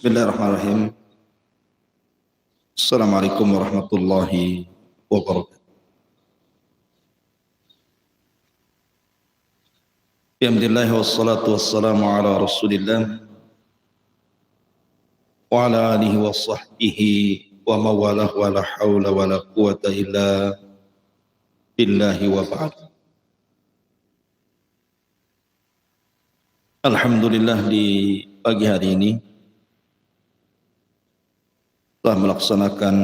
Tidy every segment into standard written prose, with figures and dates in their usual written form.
Bismillahirrahmanirrahim. Assalamualaikum warahmatullahi wabarakatuh. Alhamdulillah wassalatu wassalamu ala Rasulillah wa ala alihi wa sahbihi wa mawalah wa la hawla wa la quwata illa billahi wa ba'd. Alhamdulillah di pagi hari ini telah melaksanakan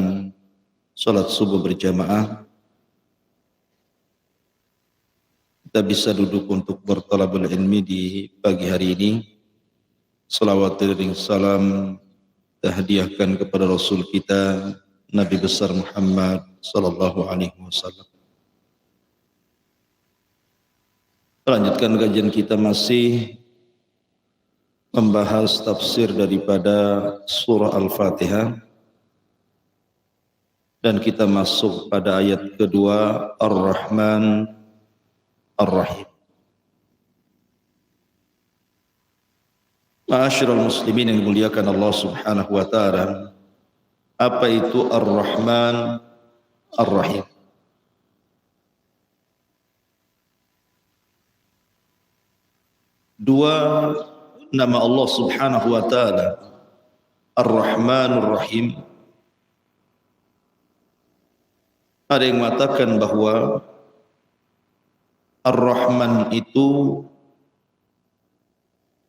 salat subuh berjamaah. Kita bisa duduk untuk bertalabul ilmi di pagi hari ini. Salawat dan salam tahdiahkan kepada Rasul kita Nabi besar Muhammad sallallahu alaihi wasallam. Lanjutkan kajian kita masih membahas tafsir daripada surah Al-Fatihah. Dan kita masuk pada ayat kedua, Ar-Rahman Ar-Rahim. Ma'asyiral muslimin yang dimuliakan Allah Subhanahu wa taala, apa itu Ar-Rahman Ar-Rahim? Dua nama Allah Subhanahu wa taala, Ar-Rahman Ar-Rahim. Ada yang mengatakan bahwa Ar-Rahman itu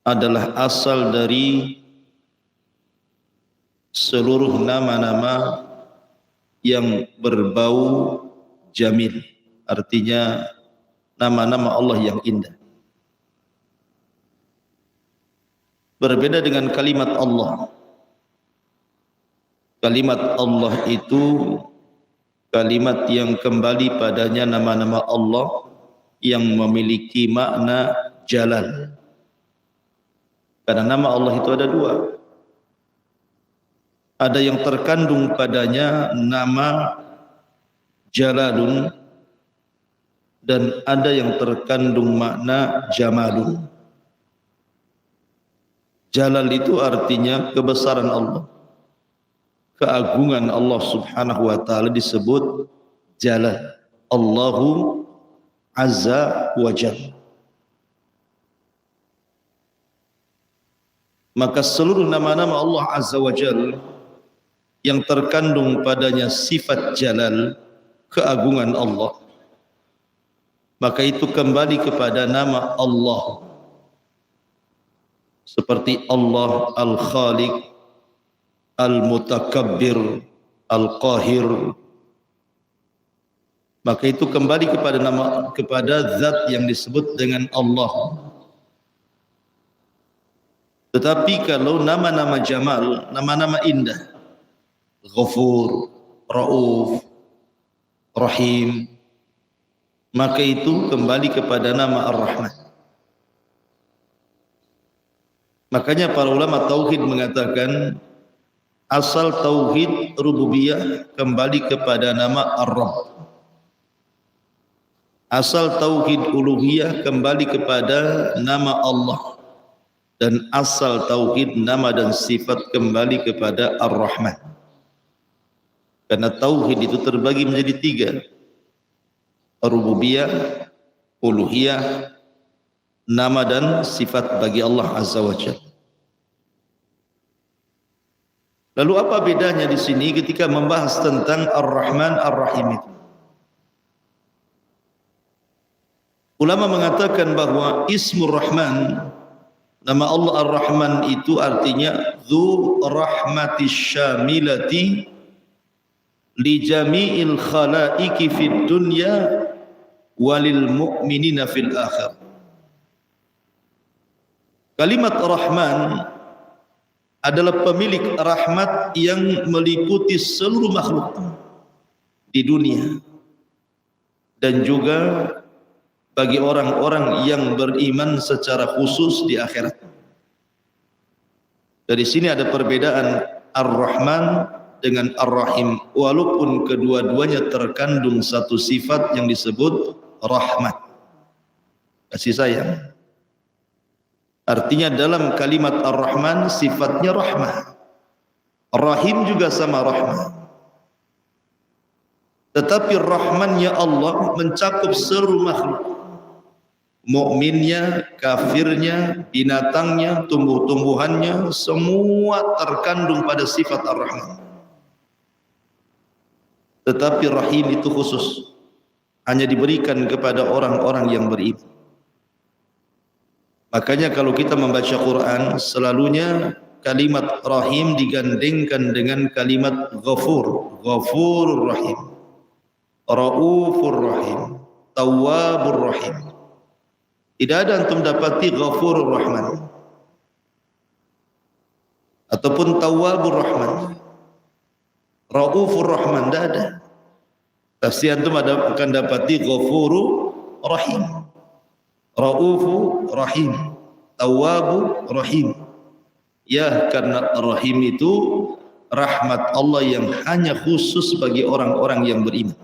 adalah asal dari seluruh nama-nama yang berbau jamil. Artinya nama-nama Allah yang indah. Berbeda dengan kalimat Allah. Kalimat Allah itu kalimat yang kembali padanya nama-nama Allah yang memiliki makna jalal. Karena nama Allah itu ada dua. Ada yang terkandung padanya nama jalalun dan ada yang terkandung makna jamalun. Jalal itu artinya kebesaran Allah. Keagungan Allah Subhanahu wa taala disebut jalal. Allahu azza wa jalla. Maka seluruh nama-nama Allah azza wa jalla yang terkandung padanya sifat jalal, keagungan Allah, maka itu kembali kepada nama Allah. Seperti Allah Al-Khaliq, Al-Mutakabbir, Al-Qahir, maka itu kembali kepada nama, kepada zat yang disebut dengan Allah. Tetapi kalau nama-nama jamal, nama-nama indah, Ghafur, Rauf, Rahim, maka itu kembali kepada nama Ar-Rahman. Makanya para ulama tauhid mengatakan asal tauhid rububiyah kembali kepada nama Ar-Rabb. Asal tauhid uluhiyah kembali kepada nama Allah. Dan asal tauhid nama dan sifat kembali kepada Ar-Rahman. Karena tauhid itu terbagi menjadi tiga. Rububiyah, uluhiyah, nama dan sifat bagi Allah Azza wa Jalla. Lalu apa bedanya di sini ketika membahas tentang Ar-Rahman Ar-Rahim itu? Ulama mengatakan bahwa Ismur Rahman, nama Allah Ar-Rahman itu artinya Dzu Rahmatis Syamilati li jami'il khalaiqi fid dunya walil mu'minina fil akhir. Kalimat Rahman adalah pemilik rahmat yang meliputi seluruh makhluk di dunia dan juga bagi orang-orang yang beriman secara khusus di akhirat. Dari sini ada perbedaan Ar-Rahman dengan Ar-Rahim, walaupun kedua-duanya terkandung satu sifat yang disebut rahmat, kasih sayang. Artinya dalam kalimat Ar-Rahman sifatnya rahmah, Rahim juga sama rahman. Tetapi rahmannya Allah mencakup seluruh makhluk. Mukminnya, kafirnya, binatangnya, tumbuh-tumbuhannya, semua terkandung pada sifat Ar-Rahman. Tetapi rahim itu khusus, hanya diberikan kepada orang-orang yang beriman. Makanya kalau kita membaca Quran, selalunya kalimat rahim digandengkan dengan kalimat ghafur, ghafurur rahim, raufur rahim, tawwabur rahim. Tidak ada antum dapati ghafurur rahman ataupun tawwabur rahman, raufur rahman, tidak ada. Pasti antum akan dapati ghafurur rahim, raufu rahim, tawwabu rahim. Ya, karena rahim itu rahmat Allah yang hanya khusus bagi orang-orang yang beriman.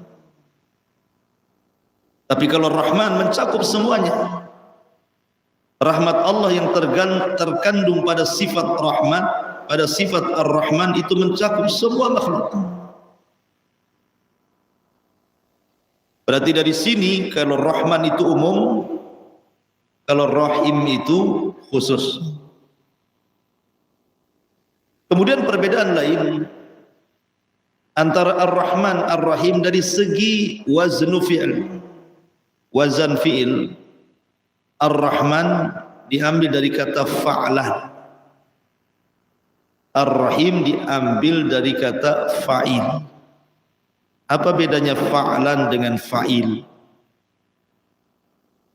Tapi kalau rahman mencakup semuanya. Rahmat Allah yang terkandung pada sifat rahman, pada sifat ar-rahman itu mencakup semua makhluk. Berarti dari sini kalau rahman itu umum, kalau rahim itu khusus. Kemudian perbedaan lain antara ar-rahman ar-rahim dari segi waznu fi'il, wazan fi'il. Ar-Rahman diambil dari kata fa'lan, Ar-Rahim diambil dari kata fa'il. Apa bedanya fa'lan dengan fa'il?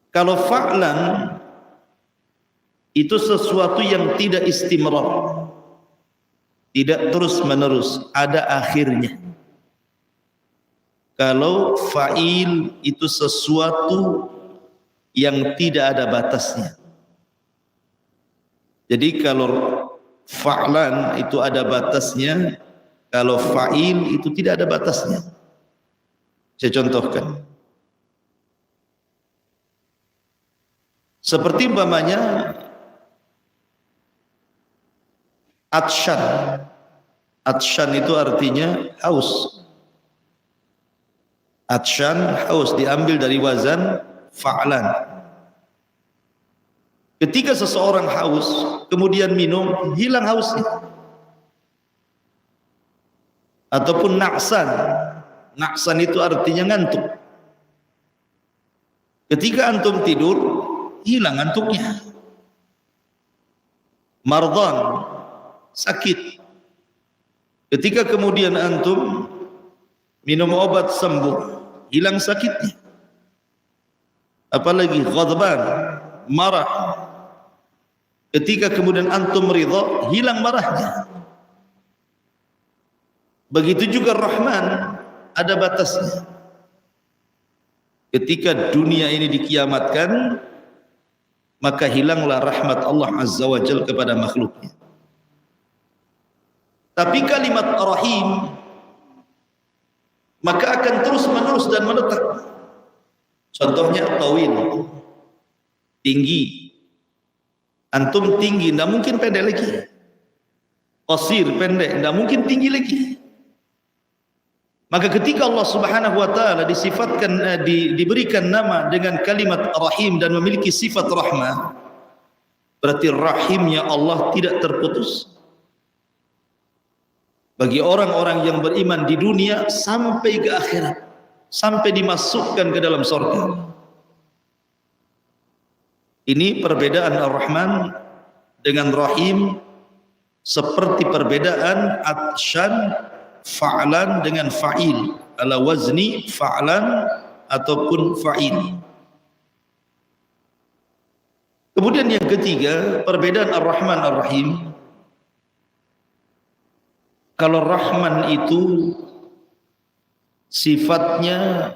Kalau fa'lan itu sesuatu yang tidak istimrar, tidak terus menerus, ada akhirnya. Kalau fa'il itu sesuatu yang tidak ada batasnya. Jadi kalau fa'lan itu ada batasnya, kalau fa'il itu tidak ada batasnya. Saya contohkan. Seperti umpamanya atsyan. Atsyan itu artinya haus. Atsyan, haus, diambil dari wazan fa'lan. Ketika seseorang haus, kemudian minum, hilang hausnya. Ataupun na'san. Na'san itu artinya ngantuk. Ketika antum tidur, hilang ngantuknya. Mardhan, sakit. Ketika kemudian antum minum obat sembuh, hilang sakitnya. Apalagi ghadban, marah. Ketika kemudian antum ridha, hilang marahnya. Begitu juga Rahman, ada batasnya. Ketika dunia ini dikiamatkan, maka hilanglah rahmat Allah Azza wa Jalla kepada makhluknya. Tapi kalimat Rahim maka akan terus menerus dan menetap. Contohnya tawil, tinggi. Antum tinggi, tidak mungkin pendek lagi. Qasir, pendek, tidak mungkin tinggi lagi. Maka ketika Allah Subhanahu wa taala disifatkan, diberikan nama dengan kalimat Rahim dan memiliki sifat rahmah, berarti rahimnya Allah tidak terputus bagi orang-orang yang beriman di dunia sampai ke akhirat, sampai dimasukkan ke dalam surga. Ini perbedaan Ar-Rahman dengan Rahim, seperti perbedaan atsyan fa'lan dengan fa'il, ala wazni fa'lan ataupun fa'il. Kemudian yang ketiga, perbedaan Ar-Rahman Ar-Rahim. Kalau Rahman itu sifatnya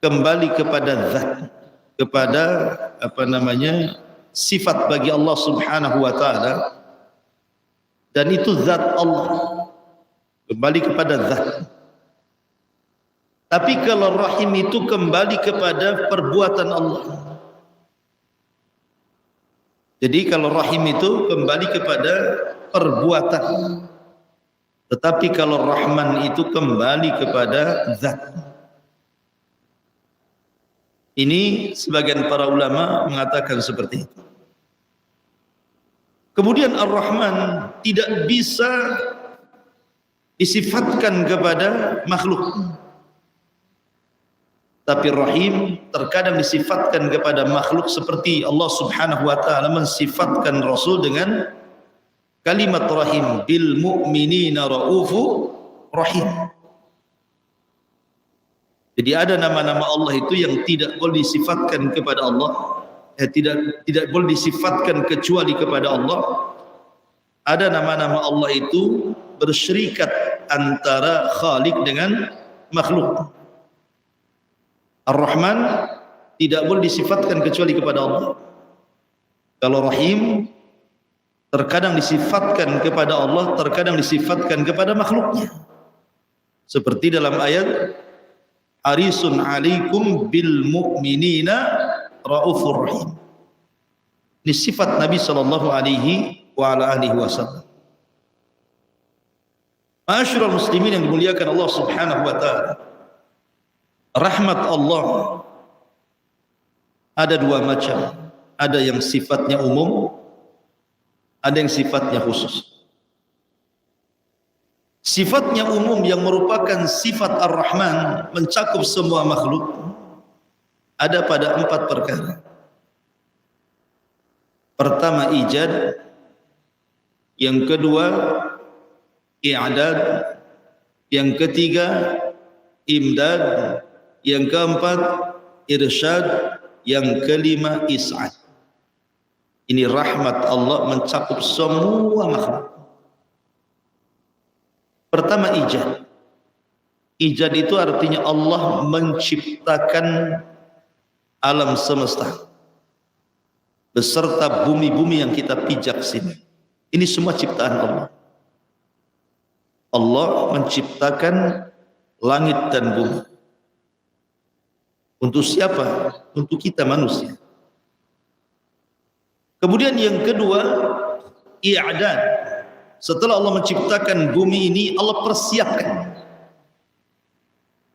kembali kepada zat, kepada sifat bagi Allah Subhanahu wa taala, dan itu zat Allah, kembali kepada zat. Tapi kalau Rahim itu kembali kepada perbuatan Allah. Jadi kalau Rahim itu kembali kepada perbuatan. Tetapi kalau Rahman itu kembali kepada zat. Ini sebagian para ulama mengatakan seperti itu. Kemudian Ar-Rahman tidak bisa disifatkan kepada makhluk. Tapi Rahim terkadang disifatkan kepada makhluk, seperti Allah Subhanahu wa taala mensifatkan Rasul dengan kalimat Rahim, bil mu'minina raufur rahim. Jadi ada nama-nama Allah itu yang tidak boleh disifatkan kepada Allah, tidak boleh disifatkan kecuali kepada Allah. Ada nama-nama Allah itu bersyirikat antara Khalik dengan makhluk. Ar-Rahman tidak boleh disifatkan kecuali kepada Allah. Kalau Rahim terkadang disifatkan kepada Allah, terkadang disifatkan kepada makhluknya. Seperti dalam ayat Harisun alaikum bil mu'minina raufur rahim. Ini sifat Nabi sallallahu alaihi wa ala alihi wasallam. Ma'asyiral muslimin yang dimuliakan Allah Subhanahu wa taala. Rahmat Allah ada dua macam. Ada yang sifatnya umum, ada yang sifatnya khusus. Sifatnya umum yang merupakan sifat Ar-Rahman, mencakup semua makhluk, ada pada 4 perkara. Pertama ijad, yang kedua i'dad, yang ketiga imdad, yang keempat irsyad, yang kelima is'ad. Ini rahmat Allah mencakup semua makhluk. Pertama ijad. Ijad itu artinya Allah menciptakan alam semesta beserta bumi-bumi yang kita pijak sini. Ini semua ciptaan Allah. Allah menciptakan langit dan bumi. Untuk siapa? Untuk kita manusia. Kemudian yang kedua i'dad. Setelah Allah menciptakan bumi ini, Allah persiapkan.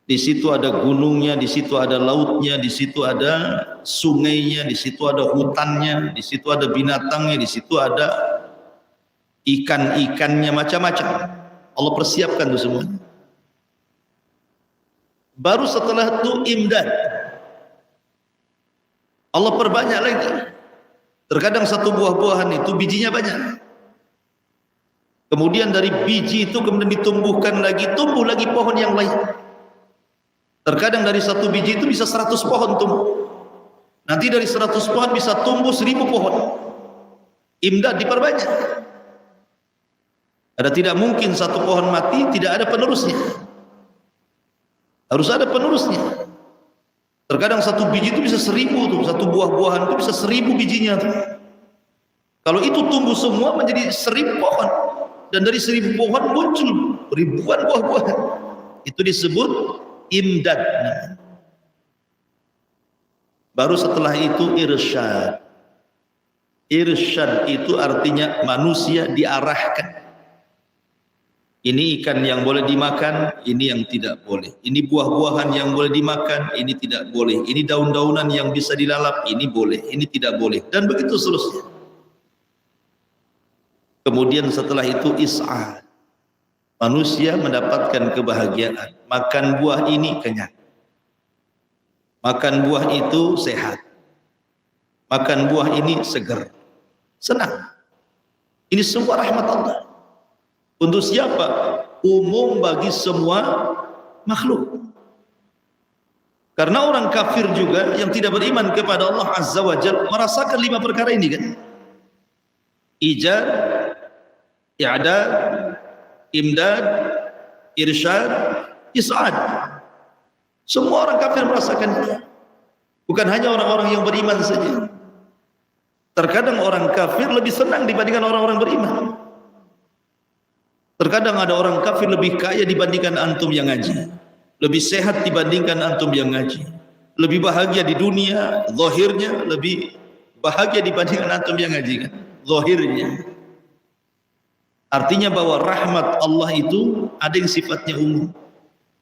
Di situ ada gunungnya, di situ ada lautnya, di situ ada sungainya, di situ ada hutannya, di situ ada binatangnya, di situ ada ikan-ikannya, macam-macam. Allah persiapkan itu semuanya. Baru setelah itu imdad. Allah perbanyak lagi. Terkadang satu buah-buahan itu bijinya banyak. Kemudian dari biji itu kemudian ditumbuhkan lagi, tumbuh lagi pohon yang lain. Terkadang dari satu biji itu bisa 100 pohon tumbuh. Nanti dari 100 pohon bisa tumbuh 1000 pohon. Imdad diperbanyak. Ada tidak mungkin satu pohon mati tidak ada penerusnya. Harus ada penerusnya. Terkadang satu biji itu bisa 1000 tuh, satu buah-buahan itu bisa 1000 bijinya tuh. Kalau itu tumbuh semua menjadi 1000 pohon. Dan dari 1000 pohon muncul ribuan buah-buahan. Itu disebut imdad. Baru setelah itu irsyad. Irsyad itu artinya manusia diarahkan. Ini ikan yang boleh dimakan, ini yang tidak boleh. Ini buah-buahan yang boleh dimakan, ini tidak boleh. Ini daun-daunan yang bisa dilalap, ini boleh, ini tidak boleh. Dan begitu seterusnya. Kemudian setelah itu is'ad. Manusia mendapatkan kebahagiaan. Makan buah ini kenyang. Makan buah itu sehat. Makan buah ini segar. Senang. Ini semua rahmat Allah. Untuk siapa? Umum bagi semua makhluk. Karena orang kafir juga yang tidak beriman kepada Allah Azza wa Jalla merasakan 5 perkara ini kan. Ijad, i'dad, imdad, irsyad, is'ad. Semua orang kafir merasakan itu. Bukan hanya orang-orang yang beriman saja. Terkadang orang kafir lebih senang dibandingkan orang-orang beriman. Terkadang ada orang kafir lebih kaya dibandingkan antum yang ngaji, lebih sehat dibandingkan antum yang ngaji, lebih bahagia di dunia, zahirnya lebih bahagia dibandingkan antum yang ngaji kan, zahirnya. Artinya bahwa rahmat Allah itu ada yang sifatnya umum.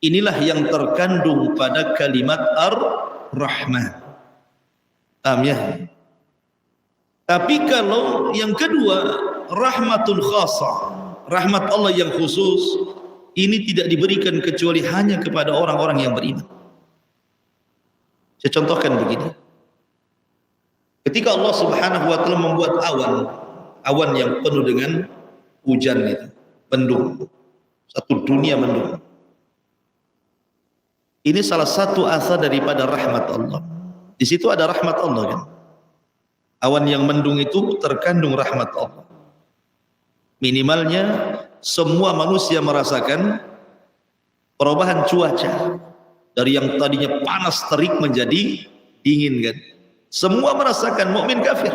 Inilah yang terkandung pada kalimat Ar-Rahman. Paham ya? Tapi kalau yang kedua, rahmatul khasah, rahmat Allah yang khusus, ini tidak diberikan kecuali hanya kepada orang-orang yang beriman. Saya contohkan begini. Ketika Allah Subhanahu wa taala membuat awan yang penuh dengan hujan itu, mendung, satu dunia mendung. Ini salah satu asal daripada rahmat Allah. Di situ ada rahmat Allah kan. Awan yang mendung itu terkandung rahmat Allah. Minimalnya semua manusia merasakan perubahan cuaca dari yang tadinya panas terik menjadi dingin kan. Semua merasakan, mukmin kafir.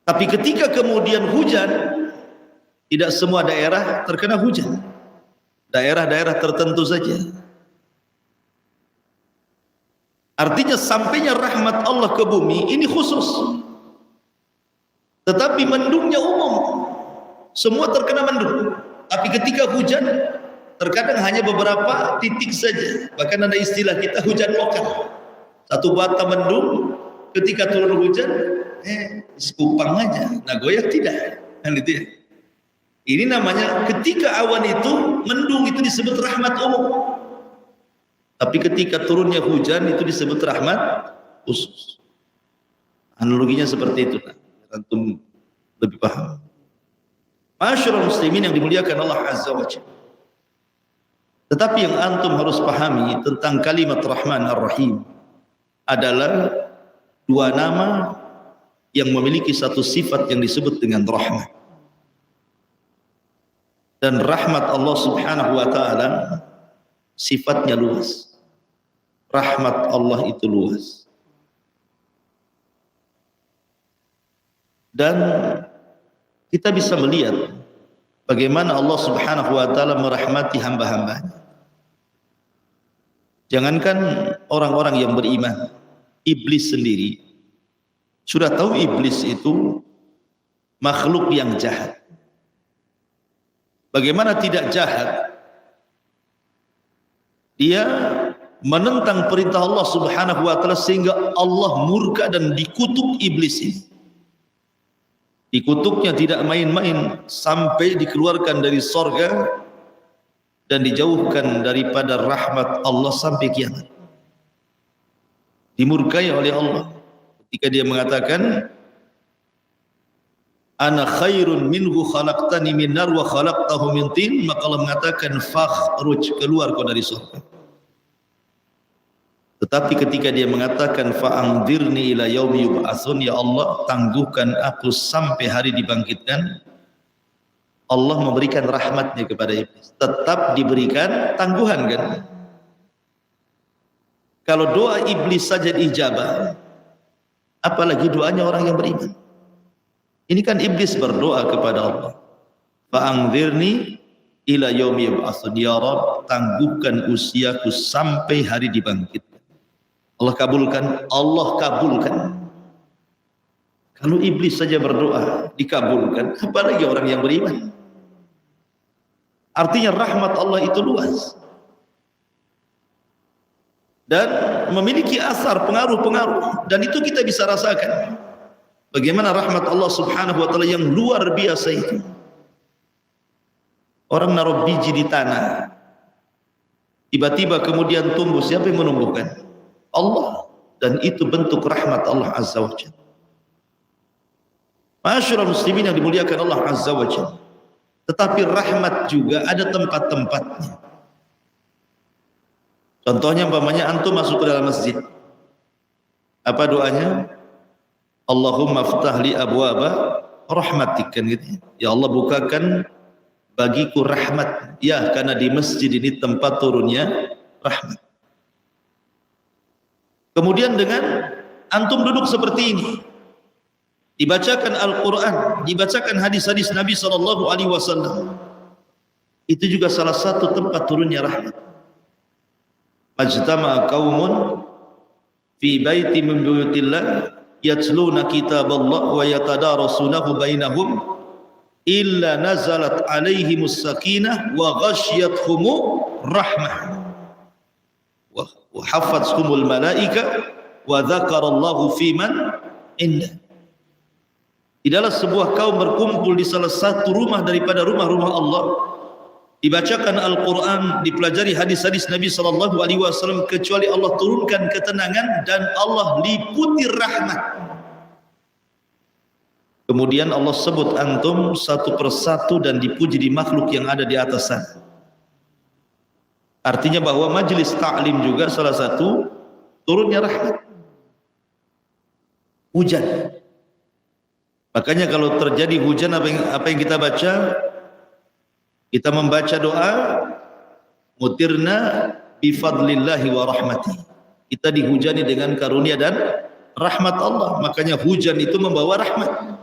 Tapi ketika kemudian hujan, tidak semua daerah terkena hujan. Daerah-daerah tertentu saja. Artinya sampainya rahmat Allah ke bumi ini khusus. Tetapi mendungnya umum. Semua terkena mendung. Tapi ketika hujan, terkadang hanya beberapa titik saja. Bahkan ada istilah kita hujan lokal. Satu bata mendung, ketika turun hujan, sekupang aja. Nah goyak tidak. Kan itu ya. Ini namanya ketika awan itu mendung itu disebut rahmat umum. Tapi ketika turunnya hujan itu disebut rahmat khusus. Analoginya seperti itu. Antum lebih paham. Masyarul muslimin yang dimuliakan Allah Azza wa Jalla. Tetapi yang antum harus pahami tentang kalimat Rahman Ar-Rahim adalah dua nama yang memiliki satu sifat yang disebut dengan rahmat. Dan rahmat Allah Subhanahu wa taala sifatnya luas. Rahmat Allah itu luas. Dan kita bisa melihat bagaimana Allah Subhanahu wa taala merahmati hamba-hambanya. Jangankan orang-orang yang beriman, iblis sendiri sudah tahu iblis itu makhluk yang jahat. Bagaimana tidak jahat? Dia menentang perintah Allah Subhanahu wa taala sehingga Allah murka dan dikutuk iblis ini. Dikutuknya tidak main-main sampai dikeluarkan dari sorga dan dijauhkan daripada rahmat Allah sampai kiamat. Dimurkai oleh Allah ketika dia mengatakan ana khairun minhu khalaqtani min nar wa khalaqtahu min tin, maka Allah mengatakan fakhruj, keluar kau dari surga. Tetapi ketika dia mengatakan fa'angdirni ila yaumi yub'atsun, ya Allah tangguhkan aku sampai hari dibangkitkan, Allah memberikan rahmatnya kepada iblis. Tetap diberikan tangguhan kan. Kalau doa iblis saja diijabah, apalagi doanya orang yang beriman. Ini kan iblis berdoa kepada Allah. Fa'angdirni ila yaumi yub'atsun, ya Rabb tangguhkan usiaku sampai hari dibangkitkan. Allah kabulkan, Allah kabulkan. Kalau iblis saja berdoa dikabulkan, apalagi orang yang beriman. Artinya rahmat Allah itu luas dan memiliki asar pengaruh-pengaruh, dan itu kita bisa rasakan bagaimana rahmat Allah Subhanahu wa taala yang luar biasa itu. Orang naruh biji di tanah, tiba-tiba kemudian tumbuh, siapa yang menumbuhkan? Allah. Dan itu bentuk rahmat Allah Azza wa Jalla. Masyarul muslimin yang dimuliakan Allah Azza wa Jalla. Tetapi rahmat juga ada tempat-tempatnya. Contohnya umpamanya antum masuk ke dalam masjid. Apa doanya? Allahumma ftah li abwaba rahmatik, kan gitu. Ya Allah bukakan bagiku rahmat. Ya, karena di masjid ini tempat turunnya rahmat. Kemudian dengan antum duduk seperti ini, dibacakan Al-Quran, dibacakan hadis-hadis Nabi SAW, itu juga salah satu tempat turunnya rahmat. Majtama'a qaumun fi baiti min buyutillah yatluna kitaballah wa yatadarasunahu bainahum illa nazalat alaihimus sakinah wa ghasyiyatuhumur rahmah wa hafatzhumul malaika wa dzakarallahu fiman indah. Tidaklah sebuah kaum berkumpul di salah satu rumah daripada rumah-rumah Allah, dibacakan Al-Quran, dipelajari hadis-hadis Nabi SAW, kecuali Allah turunkan ketenangan dan Allah liputi rahmat. Kemudian Allah sebut antum satu persatu dan dipuji di makhluk yang ada di atas sana. Artinya bahwa majelis ta'lim juga salah satu turunnya rahmat, hujan. Makanya kalau terjadi hujan, apa yang kita baca? Kita membaca doa, mutirna bifadlillahi wa rahmati. Kita dihujani dengan karunia dan rahmat Allah. Makanya hujan itu membawa rahmat.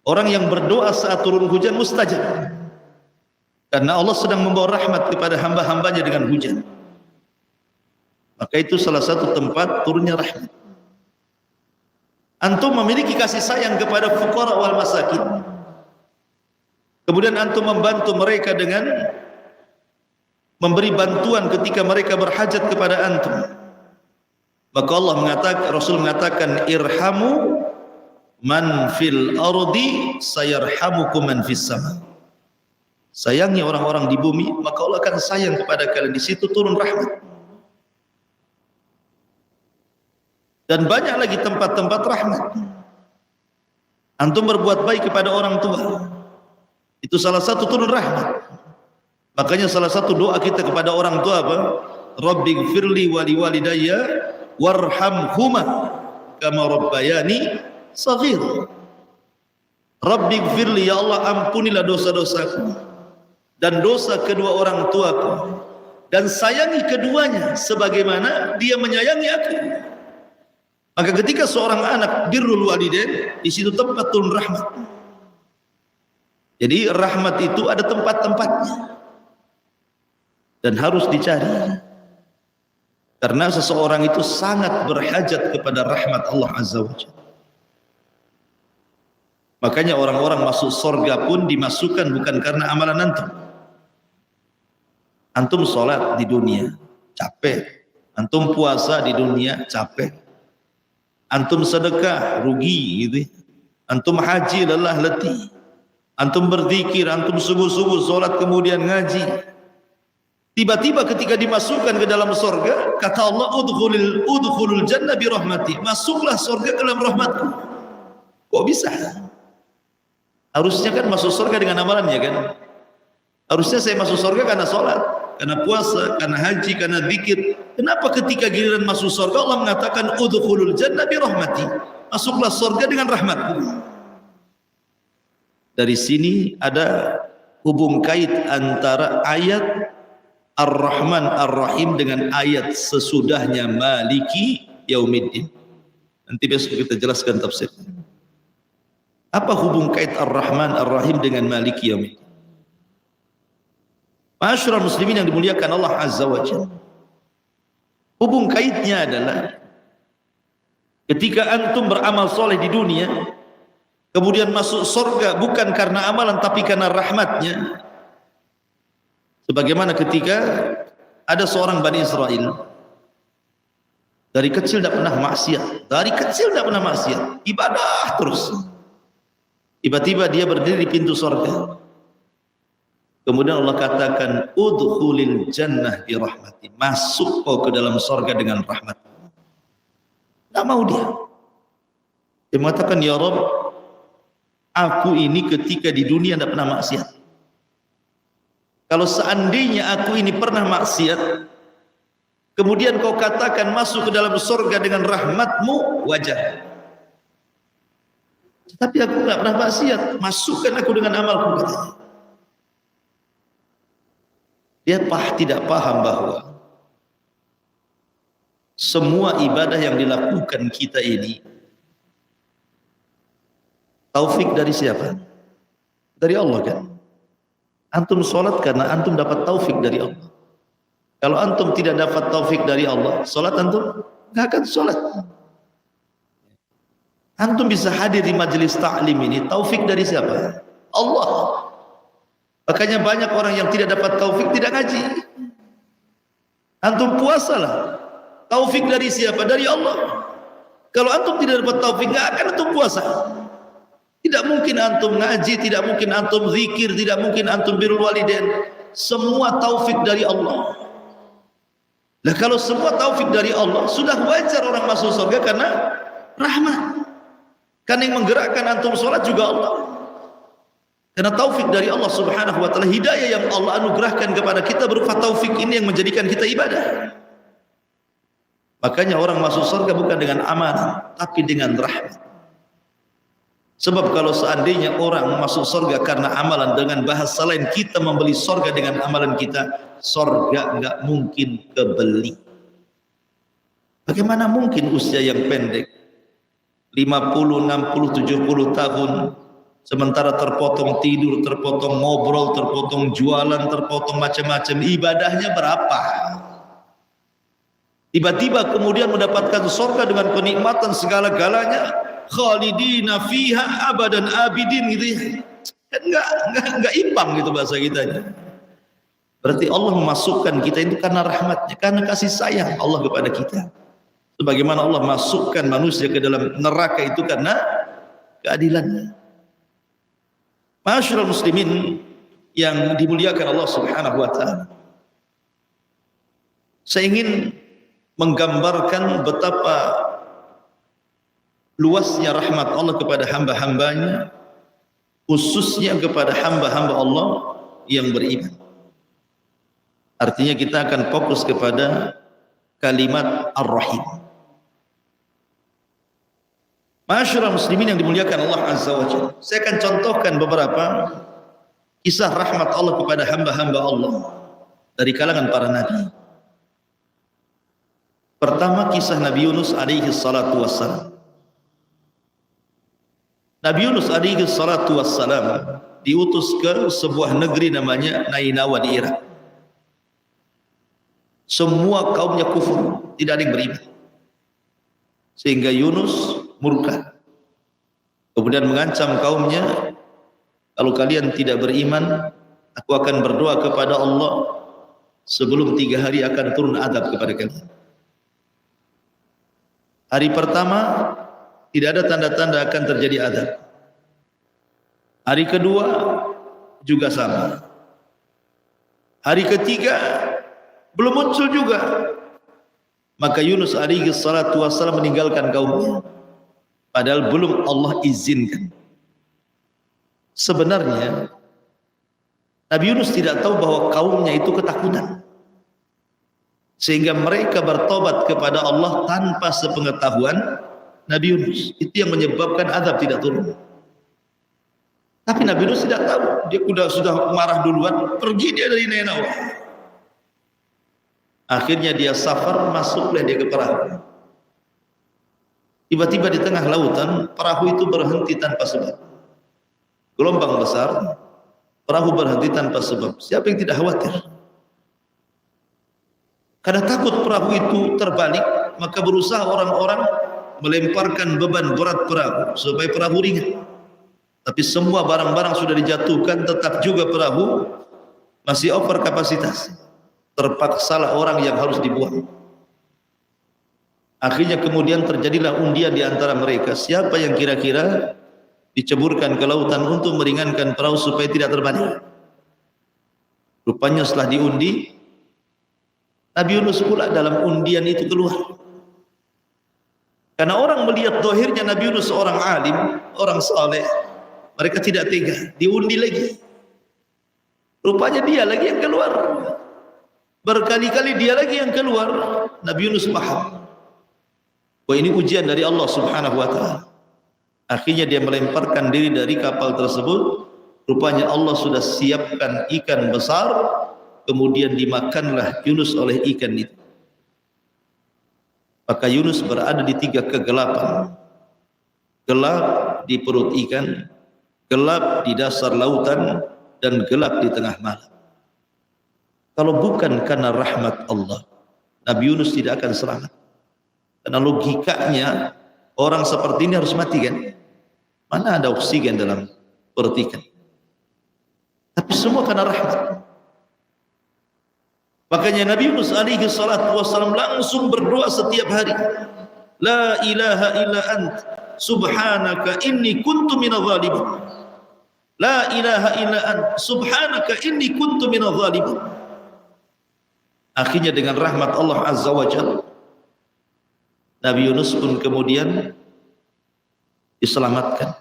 Orang yang berdoa saat turun hujan mustajab, karena Allah sedang membawa rahmat kepada hamba-hambanya dengan hujan. Maka itu salah satu tempat turunnya rahmat. Antum memiliki kasih sayang kepada fuqara wal masakin, kemudian antum membantu mereka dengan memberi bantuan ketika mereka berhajat kepada antum. Maka Allah mengatakan, Rasul mengatakan, irhamu man fil ardi sayarhamukum man fis sama. Sayangi orang-orang di bumi, maka Allah akan sayang kepada kalian. Di situ turun rahmat. Dan banyak lagi tempat-tempat rahmat. Antum berbuat baik kepada orang tua, itu salah satu turun rahmat. Makanya salah satu doa kita kepada orang tua apa? Rabbighfirli wa liwalidayya warhamhuma kama rabbayani shaghir. Rabbighfirli, ya Allah ampunilah dosa-dosaku dan dosa kedua orang tuaku, dan sayangi keduanya sebagaimana dia menyayangi aku. Maka ketika seorang anak birrul walidain, di situ tempat turun rahmat. Jadi rahmat itu ada tempat-tempatnya dan harus dicari, karena seseorang itu sangat berhajat kepada rahmat Allah Azza wa Jalla. Makanya orang-orang masuk surga pun dimasukkan bukan karena amalan antum. Antum sholat di dunia capek, antum puasa di dunia capek, antum sedekah rugi gitu, antum haji lelah letih, antum berzikir, antum subuh-subuh sholat kemudian ngaji. Tiba-tiba ketika dimasukkan ke dalam surga, kata Allah, udkhulul jannah bi rahmati, masuklah surga ke dalam rahmatku. Kok bisa? Harusnya kan masuk surga dengan amalannya kan? Harusnya saya masuk surga karena sholat, karena puasa, karena haji, karena zikir. Kenapa ketika giliran masuk surga Allah mengatakan udkhulul jannah bi rahmati, masuklah surga dengan rahmatku? Dari sini ada hubung kait antara ayat Ar-Rahman Ar-Rahim dengan ayat sesudahnya Maliki Yaumiddin. Nanti besok kita jelaskan tafsir. Apa hubung kait Ar-Rahman Ar-Rahim dengan Maliki Yaumiddin? Ma'asyiral muslimin yang dimuliakan Allah Azza wa Jalla, hubung kaitnya adalah ketika antum beramal soleh di dunia, kemudian masuk surga bukan karena amalan tapi karena rahmatnya. Sebagaimana ketika ada seorang Bani Israel, dari kecil tidak pernah maksiat, ibadah terus. Tiba-tiba dia berdiri di pintu surga. Kemudian Allah katakan, udkhulil jannah bi rahmati, masuk kau ke dalam surga dengan rahmat. Tak mau dia. Dia mengatakan, ya Rabb, aku ini ketika di dunia tidak pernah maksiat. Kalau seandainya aku ini pernah maksiat, kemudian kau katakan masuk ke dalam surga dengan rahmatmu, wajar. Tapi aku tidak pernah maksiat, masukkan aku dengan amalku, katanya. Dia tidak paham bahwa semua ibadah yang dilakukan kita ini taufik dari siapa? Dari Allah kan? Antum sholat karena antum dapat taufik dari Allah. Kalau antum tidak dapat taufik dari Allah, sholat antum nggak akan sholat. Antum bisa hadir di majelis ta'lim ini, taufik dari siapa? Allah. Makanya banyak orang yang tidak dapat taufik tidak ngaji. Antum puasalah. Taufik dari siapa? Dari Allah. Kalau antum tidak dapat taufik, nggak akan antum puasa. Tidak mungkin antum ngaji, tidak mungkin antum zikir, tidak mungkin antum birrul walidain. Semua taufik dari Allah. Nah, kalau semua taufik dari Allah, sudah wajar orang masuk surga karena rahmat. Kan yang menggerakkan antum sholat juga Allah. Karena taufik dari Allah subhanahu wa ta'ala, hidayah yang Allah anugerahkan kepada kita berupa taufik ini yang menjadikan kita ibadah. Makanya orang masuk surga bukan dengan amalan, tapi dengan rahmat. Sebab kalau seandainya orang masuk surga karena amalan, dengan bahasa lain kita membeli surga dengan amalan kita, surga enggak mungkin kebeli. Bagaimana mungkin usia yang pendek 50, 60, 70 tahun sementara terpotong tidur, terpotong ngobrol, terpotong jualan, terpotong macam-macam, ibadahnya berapa? Tiba-tiba kemudian mendapatkan surga dengan kenikmatan segala-galanya, khalidina fiha abadan abidin gitu ya. Kan enggak imbang gitu bahasa kita. Berarti Allah memasukkan kita itu karena rahmatnya, karena kasih sayang Allah kepada kita. Sebagaimana Allah masukkan manusia ke dalam neraka itu karena keadilannya. Ma'asyiral muslimin yang dimuliakan Allah subhanahu wa ta'ala, saya ingin menggambarkan betapa luasnya rahmat Allah kepada hamba-hambanya, khususnya kepada hamba-hamba Allah yang beriman. Artinya kita akan fokus kepada kalimat Ar-Rahim. Ma'asyiral muslimin yang dimuliakan Allah azza wa jalla, saya akan contohkan beberapa kisah rahmat Allah kepada hamba-hamba Allah dari kalangan para nabi. Pertama, kisah Nabi Yunus alaihi salatu wassalam. Nabi Yunus alaihi salatu wassalam diutus ke sebuah negeri namanya Nainawa di Irak. Semua kaumnya kufur, tidak ada yang beriman. Sehingga Yunus murka, kemudian mengancam kaumnya, kalau kalian tidak beriman, aku akan berdoa kepada Allah sebelum 3 hari akan turun azab kepada kalian. Hari pertama tidak ada tanda-tanda akan terjadi azab. Hari kedua juga sama. Hari ketiga belum muncul juga. Maka Yunus alaihi salatu wassalam meninggalkan kaumnya, padahal belum Allah izinkan. Sebenarnya Nabi Yunus tidak tahu bahwa kaumnya itu ketakutan, sehingga mereka bertobat kepada Allah tanpa sepengetahuan Nabi Yunus. Itu yang menyebabkan azab tidak turun. Tapi Nabi Yunus tidak tahu, dia sudah marah duluan, pergi dia dari Nainawa. Akhirnya dia safar, masuklah dia ke perahu. Tiba-tiba di tengah lautan, perahu itu berhenti tanpa sebab. Gelombang besar, perahu berhenti tanpa sebab. Siapa yang tidak khawatir? Karena takut perahu itu terbalik, maka berusaha orang-orang melemparkan beban berat perahu supaya perahu ringan. Tapi semua barang-barang sudah dijatuhkan, tetap juga perahu masih over kapasitas. Terpaksalah orang yang harus dibuang. Akhirnya kemudian terjadilah undian di antara mereka, siapa yang kira-kira diceburkan ke lautan untuk meringankan perahu supaya tidak terbalik. Rupanya setelah diundi, Nabi Yunus pula dalam undian itu keluar. Karena orang melihat dohirnya Nabi Yunus seorang alim, orang saleh, mereka tidak tega, diundi lagi. Rupanya dia lagi yang keluar. Berkali-kali dia lagi yang keluar. Nabi Yunus paham, wah ini ujian dari Allah subhanahu wa ta'ala. Akhirnya dia melemparkan diri dari kapal tersebut. Rupanya Allah sudah siapkan ikan besar, kemudian dimakanlah Yunus oleh ikan itu. Maka Yunus berada di 3 kegelapan. Gelap di perut ikan, gelap di dasar lautan, dan gelap di tengah malam. Kalau bukan karena rahmat Allah, Nabi Yunus tidak akan selamat. Karena logikanya orang seperti ini harus mati kan? Mana ada oksigen dalam perut ikan? Tapi semua karena rahmat. Makanya Nabi Yunus alaihi salatu wassalam langsung berdoa setiap hari. La ilaha illa ant subhanaka inni kuntu minadh dhalimin. La ilaha illa ant subhanaka inni kuntu minadh dhalimin. Akhirnya dengan rahmat Allah Azza wa Jalla, Nabi Yunus pun kemudian diselamatkan.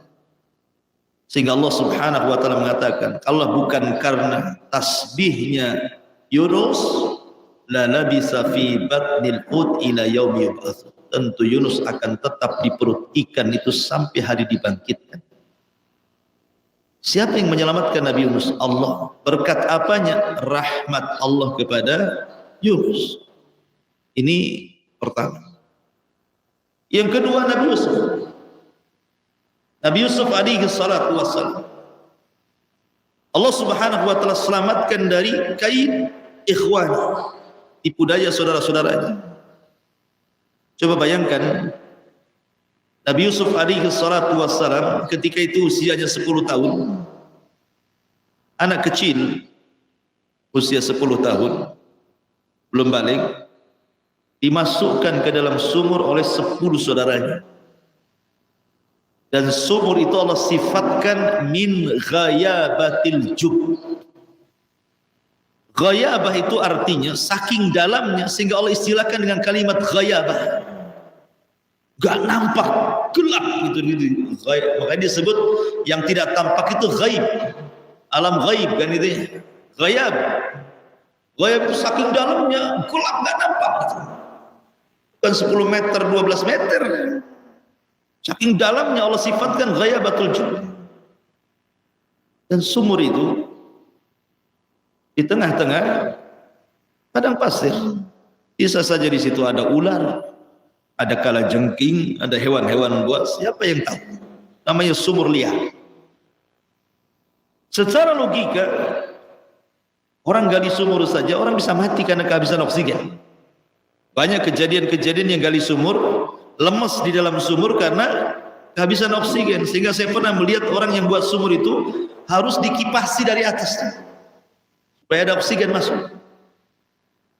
Sehingga Allah Subhanahu wa taala mengatakan, kalau bukan karena tasbihnya Yunus, la labisa fi batnil hut ila yaumi yub'ats. Tentu Yunus akan tetap di perut ikan itu sampai hari dibangkitkan. Siapa yang menyelamatkan Nabi Yunus? Allah. Berkat apanya? Rahmat Allah kepada Yunus. Ini pertama. Yang kedua, Nabi Yusuf. Nabi Yusuf alaihi salatu wassalam, Allah Subhanahu wa taala selamatkan dari kaid ikhwan, tipu daya saudara-saudaranya. Coba bayangkan Nabi Yusuf alaihi salatu wassalam ketika itu usianya 10 tahun. Anak kecil usia 10 tahun belum balik, dimasukkan ke dalam sumur oleh 10 saudaranya. Dan sumur itu Allah sifatkan min ghayabatil jub. Ghayabah itu artinya saking dalamnya sehingga Allah istilahkan dengan kalimat ghayabah. Gak nampak, gelap gitu. Makanya disebut yang tidak tampak itu ghaib. Alam ghaib kan itu ya. Ghayab. Ghayab itu saking dalamnya, gelap gak nampak gitu. Bukan 10 meter, 12 meter. Saking dalamnya Allah sifatkan ghayabatul jub. Dan sumur itu di tengah-tengah padang pasir. Bisa saja di situ ada ular, ada kalajengking, ada hewan-hewan buas. Siapa yang tahu? Namanya sumur liar. Secara logika, orang gali sumur saja orang bisa mati karena kehabisan oksigen. Banyak kejadian-kejadian yang gali sumur lemes di dalam sumur karena kehabisan oksigen. Sehingga saya pernah melihat orang yang buat sumur itu harus dikipasi dari atas supaya ada oksigen masuk.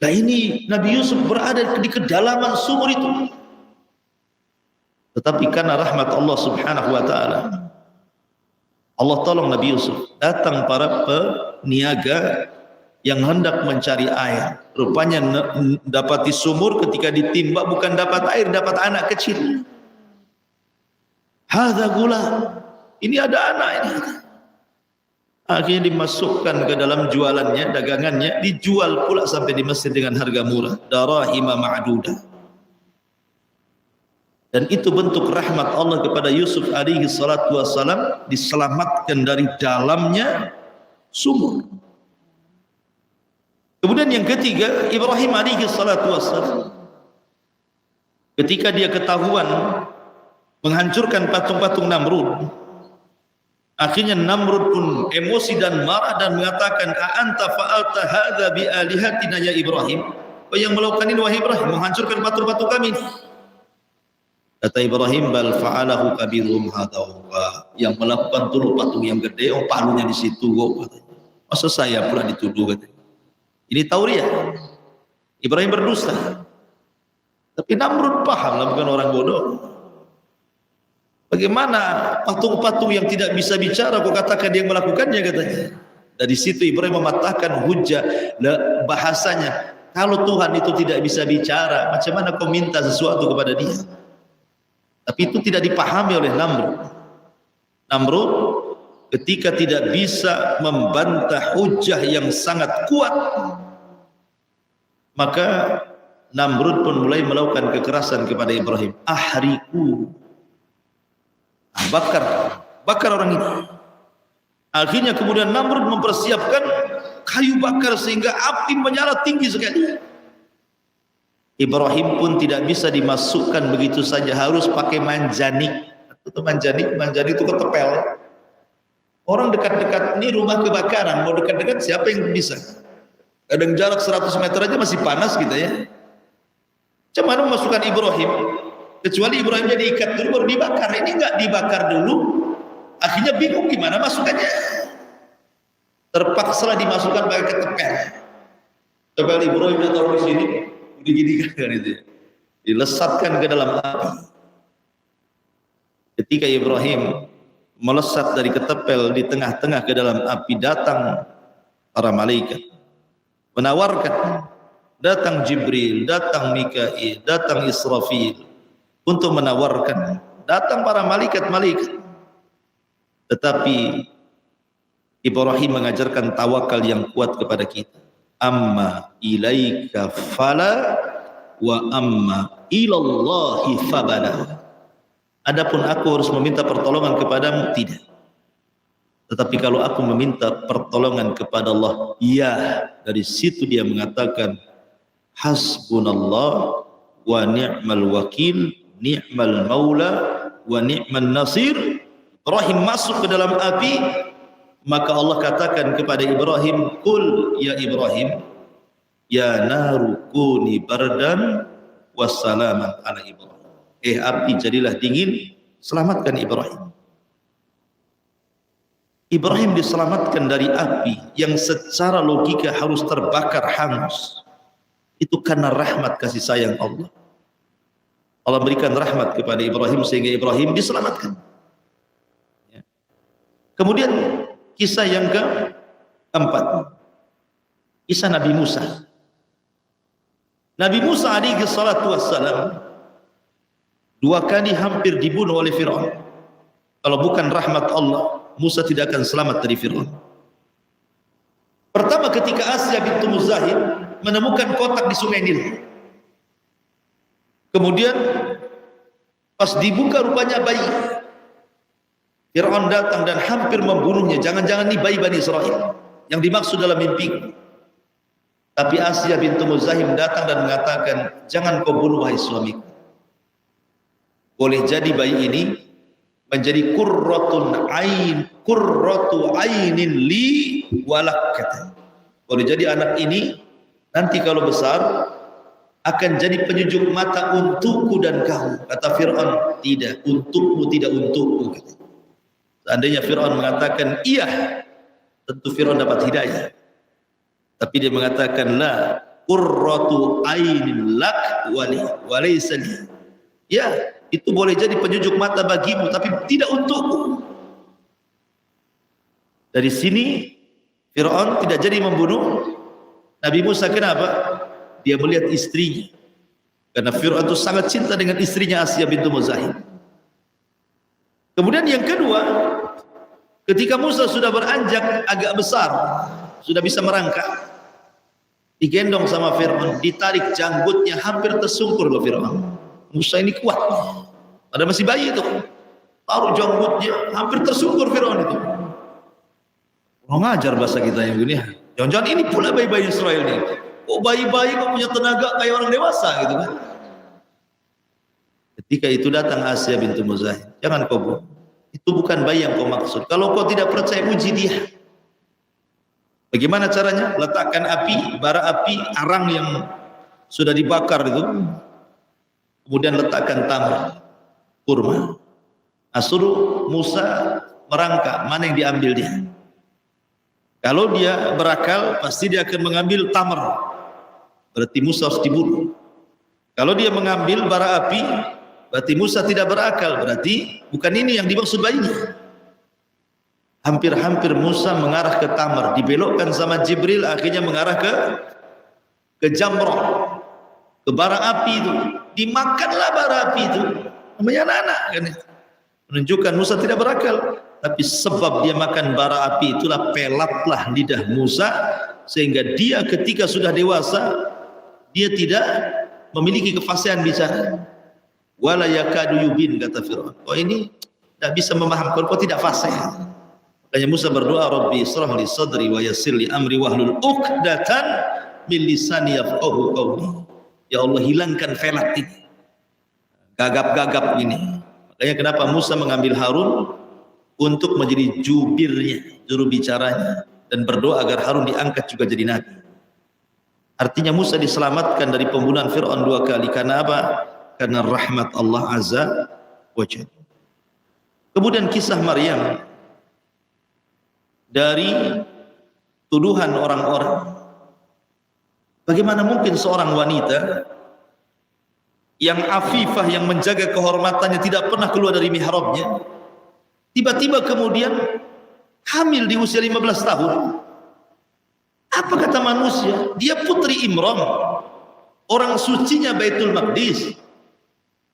Nah ini Nabi Yusuf berada di kedalaman sumur itu, tetapi karena rahmat Allah Subhanahu wa taala, Allah tolong Nabi Yusuf. Datang para peniaga yang hendak mencari air. Rupanya dapati sumur, ketika ditimba bukan dapat air, dapat anak kecil. Hadza gula. Ini ada anak ini. Akhirnya dimasukkan ke dalam jualannya, dagangannya, dijual pula sampai di Mesir dengan harga murah. Darahima ma'dudah. Dan itu bentuk rahmat Allah kepada Yusuf alaihi salatu wassalam, diselamatkan dari dalamnya sumur. Kemudian yang ketiga, Ibrahim alaihi salatu wassalam, ketika dia ketahuan menghancurkan patung-patung Namrud, akhirnya Namrud pun emosi dan marah dan mengatakan, "A'anta fa'alta hadza bi alihatina ya Ibrahim?" Oh, yang melakukan ini wahai Ibrahim, menghancurkan patung-patung kami. Kata Ibrahim, "Bal fa'alahu kabiruhum hadza." Yang melakukan dulu patung yang gede, oh palunya di situ kok. Masa saya pula dituduh katanya. Ini tauriah. Ibrahim berdusta. Tapi Namrud paham lah, bukan orang bodoh. Bagaimana patung-patung yang tidak bisa bicara kok katakan dia yang melakukannya, katanya. Dari situ Ibrahim mematahkan hujah bahasanya. Kalau Tuhan itu tidak bisa bicara, macam mana kau minta sesuatu kepada dia? Tapi itu tidak dipahami oleh Namrud. Namrud ketika tidak bisa membantah hujah yang sangat kuat, maka Namrud pun mulai melakukan kekerasan kepada Ibrahim. Ahriku. Bakar orang ini. Akhirnya kemudian Namrud mempersiapkan kayu bakar sehingga api menyala tinggi sekali. Ibrahim pun tidak bisa dimasukkan begitu saja, harus pakai manjanik. Itu manjanik itu ketepel. Orang dekat-dekat ini rumah kebakaran, mau dekat-dekat siapa yang bisa? Kadang jarak 100 meter aja masih panas kita ya. Macam mana memasukkan Ibrahim? Kecuali Ibrahimnya diikat dulu baru dibakar. Ini enggak dibakar dulu. Akhirnya bingung gimana masukannya. terpaksa dimasukkan pakai ketepel. Ketepel Ibrahim ditaruh di sini, diginikan kan itu, dilesatkan ke dalam api. Ketika Ibrahim melesat dari ketepel di tengah-tengah ke dalam api, datang para malaikat menawarkan, datang Jibril, datang Mikail, datang Israfil untuk menawarkan, datang para malaikat-malaikat. Tetapi Ibrahim mengajarkan tawakal yang kuat kepada kita. Amma ilaika fala wa amma ilallahi fabala. Adapun aku harus meminta pertolongan kepadamu, tidak. Tetapi kalau aku meminta pertolongan kepada Allah, ya. Dari situ dia mengatakan, hasbunallah wa ni'mal wakil, ni'mal maula wa ni'man nasir. Ibrahim masuk ke dalam api, maka Allah katakan kepada Ibrahim, qul ya Ibrahim, ya naru kuni bardan wassalaman ala Ibrahim. Api jadilah dingin, selamatkan Ibrahim. Ibrahim diselamatkan dari api yang secara logika harus terbakar hangus. Itu karena rahmat kasih sayang Allah. Allah berikan rahmat kepada Ibrahim sehingga Ibrahim diselamatkan. Kemudian kisah yang keempat, kisah Nabi Musa. Nabi Musa alaihi salatu wassalam 2 kali hampir dibunuh oleh Fir'aun. Kalau bukan rahmat Allah, Musa tidak akan selamat dari Fir'aun. Pertama, ketika Asya bintu Muzahim menemukan kotak di Sungai Nil. Kemudian pas dibuka rupanya bayi. Fir'aun datang dan hampir membunuhnya. Jangan-jangan ini bayi Bani Israel yang dimaksud dalam mimpi. Tapi Asya bintu Muzahim datang dan mengatakan, jangan kau bunuh wahai suamiku. Boleh jadi bayi ini menjadi qurratu ainin li walak, kata. Boleh jadi anak ini nanti kalau besar akan jadi penyejuk mata untukku dan kamu. Kata Fir'aun, tidak, untukmu tidak untukku, kata. Seandainya Fir'aun mengatakan iya, tentu Fir'aun dapat hidayah. Tapi dia mengatakan la qurratu ainin lak walaysa li. Ya, itu boleh jadi penyejuk mata bagimu, tapi tidak untukku. Dari sini Fir'aun tidak jadi membunuh Nabi Musa. Kenapa? Dia melihat istrinya. Karena Fir'aun itu sangat cinta dengan istrinya Asya bintu Muzahim. Kemudian yang kedua, ketika Musa sudah beranjak agak besar, sudah bisa merangkak, digendong sama Fir'aun, ditarik janggutnya, hampir tersungkur loh Fir'aun. Musa ini kuat, ada masih bayi itu, taruh janggutnya, hampir tersungkur Fir'aun itu. Kurang ajar bahasa kita yang gini. Jangan-jangan ini pula bayi-bayi Israel ini. Oh, bayi-bayi kok punya tenaga kayak orang dewasa gitu kan. Ketika itu datang Asya bintu Muzahim, jangan kau bunuh. Itu bukan bayi yang kau maksud. Kalau kau tidak percaya, uji dia. Bagaimana caranya? Letakkan api, bara api, arang yang sudah dibakar itu. Kemudian letakkan tamar, kurma. Suruh Musa merangkak, mana yang diambil dia. Kalau dia berakal, pasti dia akan mengambil tamar. Berarti Musa harus dibunuh. Kalau dia mengambil bara api, berarti Musa tidak berakal. Berarti bukan ini yang dimaksud bayinya. Hampir-hampir Musa mengarah ke tamar, dibelokkan sama Jibril, akhirnya mengarah ke jamrah, ke bara api itu. Dimakanlah bara api itu. Namanya anak-anak kan. Menunjukkan Musa tidak berakal. Tapi sebab dia makan bara api, itulah pelatlah lidah Musa, sehingga dia ketika sudah dewasa, dia tidak memiliki kefasihan bicara. Wala yakadu yubin, kata Fir'aun. Oh, ini tidak bisa memahamkan, kau tidak fasih. Makanya Musa berdoa, Rabbi israh li sadri wa yassir li amri wahlul uqdatan min lisani yafqahu qawli. Ya Allah, hilangkan velat ini, gagap-gagap ini. Makanya kenapa Musa mengambil Harun untuk menjadi jubirnya, juru bicaranya, dan berdoa agar Harun diangkat juga jadi nabi. Artinya Musa diselamatkan dari pembunuhan Fir'aun 2 kali. Karena apa? Karena rahmat Allah Azza wa Jalla. Kemudian kisah Maryam, dari tuduhan orang-orang. Bagaimana mungkin seorang wanita yang afifah, yang menjaga kehormatannya, tidak pernah keluar dari mihrabnya, tiba-tiba kemudian hamil di usia 15 tahun. Apa kata manusia? Dia putri Imran, orang sucinya Baitul Maqdis,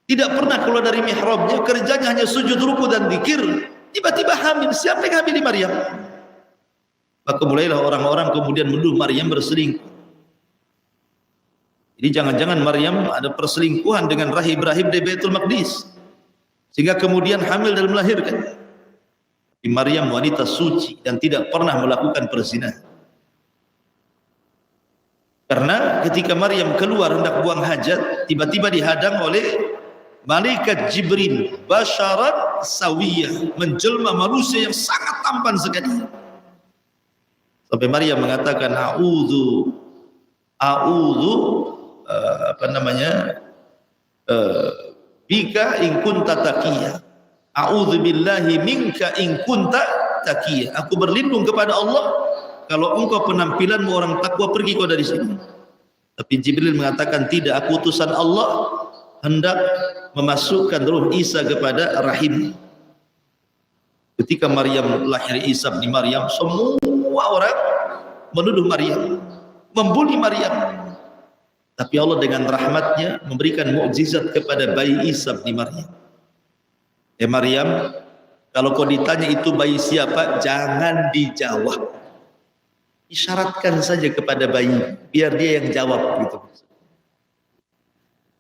tidak pernah keluar dari mihrabnya, kerjanya hanya sujud, ruku dan zikir. Tiba-tiba hamil. Siapa yang hamil di Maryam? Maka mulailah orang-orang kemudian menuduh Maryam berselingkuh. Jadi jangan-jangan Maryam ada perselingkuhan dengan rahib-rahib di Baitul Maqdis, sehingga kemudian hamil dan melahirkan. Tapi Maryam wanita suci dan tidak pernah melakukan perzinahan. Karena ketika Maryam keluar hendak buang hajat, tiba-tiba dihadang oleh malaikat Jibril, basyarat sawiyah, menjelma manusia yang sangat tampan sekali. Sampai Maryam mengatakan a'udzu bika in kunta taqiyya, a'udzu billahi minka in kunta taqiyya. Aku berlindung kepada Allah, kalau engkau penampilanmu orang takwa, pergi kau dari sini. Tapi Jibril mengatakan tidak, aku utusan Allah hendak memasukkan ruh Isa kepada rahim. Ketika Maryam lahir Isa di Maryam, semua orang menuduh Maryam, membuli Maryam. Tapi Allah dengan rahmatnya memberikan mukjizat kepada bayi Isa di Maryam. Maryam, kalau kau ditanya itu bayi siapa, jangan dijawab. Isyaratkan saja kepada bayi, biar dia yang jawab gitu.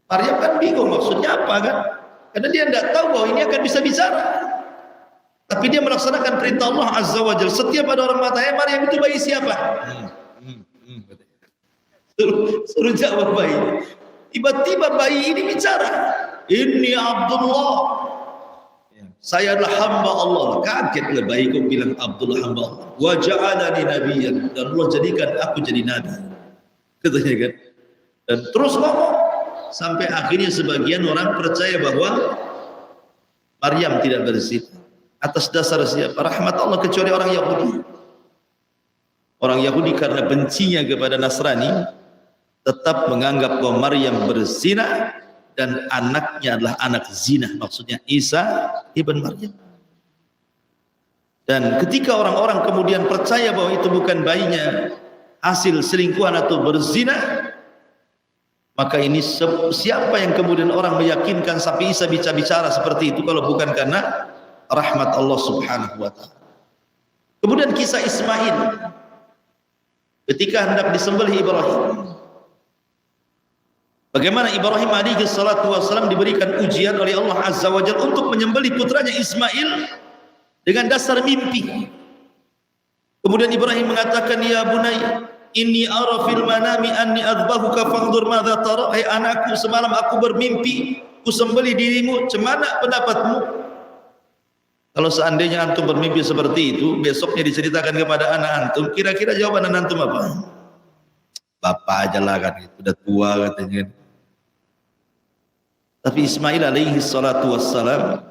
Maryam kan bingung maksudnya apa kan? Karena dia tidak tahu bahwa ini akan bisa bicara. Tapi dia melaksanakan perintah Allah Azza wa Jalla. Setiap ada orang matanya, Maryam itu bayi siapa? Suruh jawab bayi. Tiba-tiba bayi ini bicara. Inni Abdullah. Saya adalah hamba Allah. Kagetlah bayi kok bilang Abdullah hamba Allah. Wa ja'alani nabiyyan, dan Allah jadikan aku jadi nabi. Katanya kan. Dan terus ngomong sampai akhirnya sebagian orang percaya bahwa Maryam tidak berzina. Atas dasar siapa? Rahmat Allah, kecuali orang Yahudi. Orang Yahudi karena bencinya kepada Nasrani tetap menganggap bahwa Maryam berzina dan anaknya adalah anak zina, maksudnya Isa ibn Maryam. Dan ketika orang-orang kemudian percaya bahwa itu bukan bayinya, hasil selingkuhan atau berzina, maka ini siapa yang kemudian orang meyakinkan sampai Isa bicara seperti itu kalau bukan karena rahmat Allah Subhanahu wa taala. Kemudian kisah Ismail ketika hendak disembelih Ibrahim. Bagaimana Ibrahim alaihi salatu wassalam diberikan ujian oleh Allah Azza wa Jalla untuk menyembelih putranya Ismail dengan dasar mimpi. Kemudian Ibrahim mengatakan, ya bunai, inni ara fil manami anni adbahuka fanzur madza tara. Hai anakku, semalam aku bermimpi ku sembelih dirimu, cemana pendapatmu? Kalau seandainya antum bermimpi seperti itu, besoknya diceritakan kepada anak antum, kira-kira jawaban anak antum apa? Bapak aja lah kan, sudah tua katanya. Tapi Ismail alaihi salatu wassalam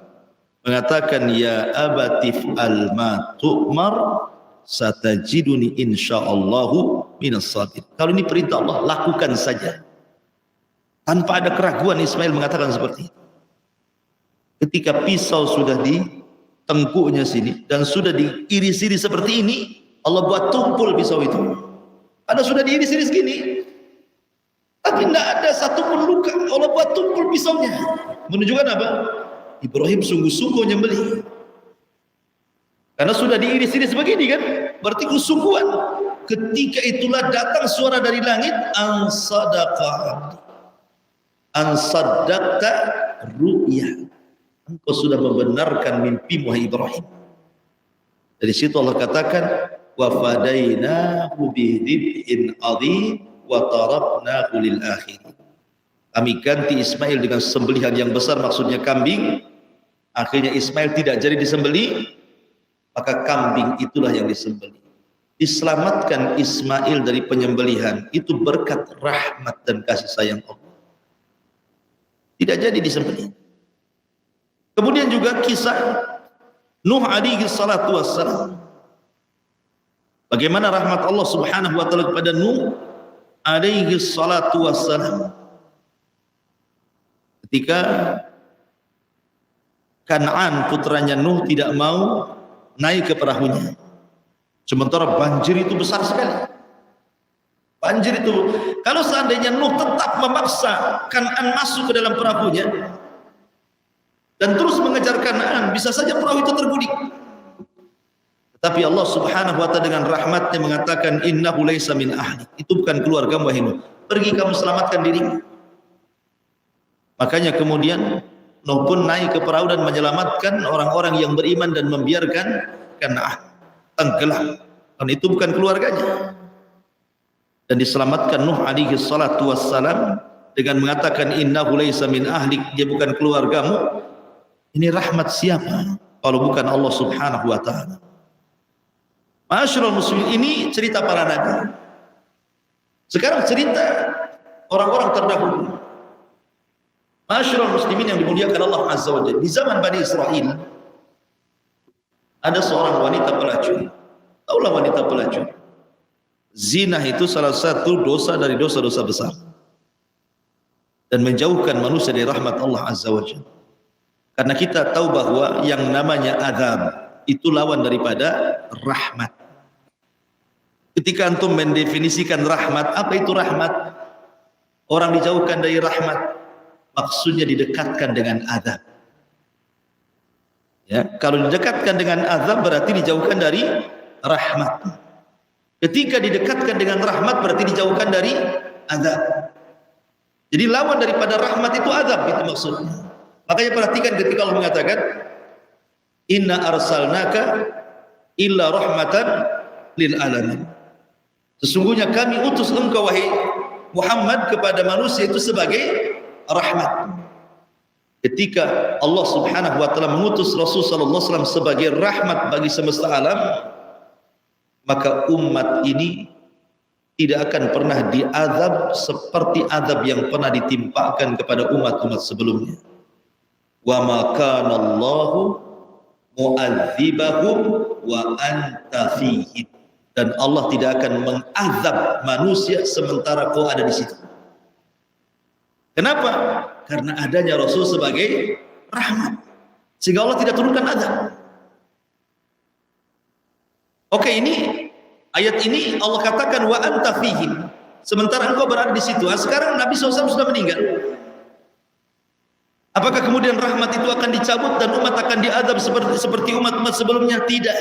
mengatakan, ya abatif al ma tu'mar satajiduni insyaallahu minas sabirin. Kalau ini perintah Allah, lakukan saja. Tanpa ada keraguan Ismail mengatakan seperti itu. Ketika pisau sudah di tengkuknya sini dan sudah diiris-iris seperti ini, Allah buat tumpul pisau itu. Ada sudah diiris-iris gini, tapi tidak ada satu pun luka. Allah buat tumpul pisaunya, menunjukkan apa? Ibrahim sungguh-sungguh nyembelih. Karena sudah diiris-iris begini kan, berarti kesungguhan. Ketika itulah datang suara dari langit, an saddaqta ru'ya. Engkau sudah membenarkan mimpimu wahai Ibrahim. Dari situ Allah katakan, wa fadainahu bidhibhin adhim wa taraknahu lil akhirin. Kami ganti Ismail dengan sembelihan yang besar, maksudnya kambing. Akhirnya Ismail tidak jadi disembelih, maka kambing itulah yang disembelih. Diselamatkan Ismail dari penyembelihan itu berkat rahmat dan kasih sayang Allah. Tidak jadi disembelih. Kemudian juga kisah Nuh alaihi salatu wassalam. Bagaimana rahmat Allah Subhanahu wa taala kepada Nuh alaihi salatu wassalam ketika Kan'an putranya Nuh tidak mau naik ke perahunya, sementara banjir itu besar sekali. Banjir itu, kalau seandainya Nuh tetap memaksa Kan'an masuk ke dalam perahunya dan terus mengejar Kan'an, bisa saja perahu itu terguling. Tapi Allah Subhanahu wa taala dengan rahmatnya mengatakan innahu laisa min ahli, itu bukan keluargamu wahai Nuh, pergi kamu selamatkan dirimu. Makanya kemudian Nuh pun naik ke perahu dan menyelamatkan orang-orang yang beriman dan membiarkan Kan'an tenggelam, dan itu bukan keluarganya. Dan diselamatkan Nuh alaihi salatu wassalam dengan mengatakan innahu laisa min ahlik, dia bukan keluargamu. Ini rahmat siapa kalau bukan Allah Subhanahu wa taala? Ma'asyiral muslimin, ini cerita para nabi. Sekarang cerita orang-orang terdahulu. Ma'asyiral muslimin yang dimuliakan Allah Azza wa Jalla. Di zaman Bani Israel ada seorang wanita pelacur. Taulah wanita pelacur. Zina itu salah satu dosa dari dosa-dosa besar dan menjauhkan manusia dari rahmat Allah Azza wa Jalla. Karena kita tahu bahwa yang namanya azab itu lawan daripada rahmat. Ketika antum mendefinisikan rahmat, apa itu rahmat? Orang dijauhkan dari rahmat, maksudnya didekatkan dengan azab. Ya, kalau didekatkan dengan azab berarti dijauhkan dari rahmat. Ketika didekatkan dengan rahmat berarti dijauhkan dari azab. Jadi lawan daripada rahmat itu azab, itu maksudnya. Makanya perhatikan ketika Allah mengatakan inna arsalnaka illa rahmatan lil alamin. Sesungguhnya kami utus engkau wahai Muhammad kepada manusia itu sebagai rahmat. Ketika Allah Subhanahu wa taala mengutus Rasul sallallahu alaihi wasallam sebagai rahmat bagi semesta alam, maka umat ini tidak akan pernah diazab seperti azab yang pernah ditimpakan kepada umat-umat sebelumnya. Wa ma kana Allahu mu'adzibahum wa anta fihim. Dan Allah tidak akan mengazab manusia sementara kau ada di situ. Kenapa? Karena adanya Rasul sebagai rahmat, sehingga Allah tidak turunkan azab. Oke, ini ayat ini Allah katakan wa anta fihim, sementara engkau berada di situ. Sekarang Nabi SAW sudah meninggal. Apakah kemudian rahmat itu akan dicabut dan umat akan diazab seperti umat-umat sebelumnya? Tidak.